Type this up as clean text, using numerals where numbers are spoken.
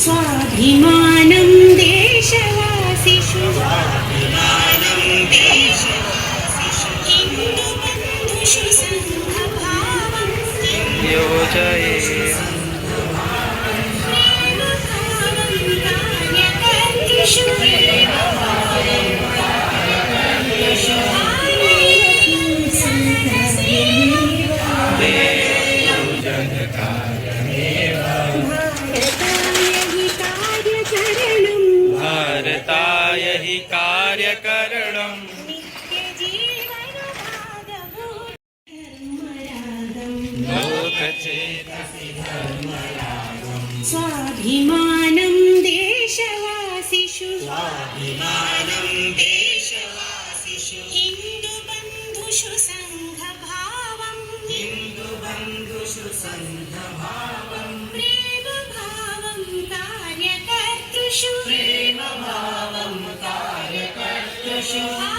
स्वाभिमानं देशवासिषु हिन्दुबन्धुषु सङ्घभावं योजयेयम् कार्यकर्तृषु भारताय हि कार्यकरणम् लोकचेतसि स्वाभिमानं देशवासिषु हिन्दुबन्धुषु सङ्घभावं प्रेमभावं कार्यकर्तृषु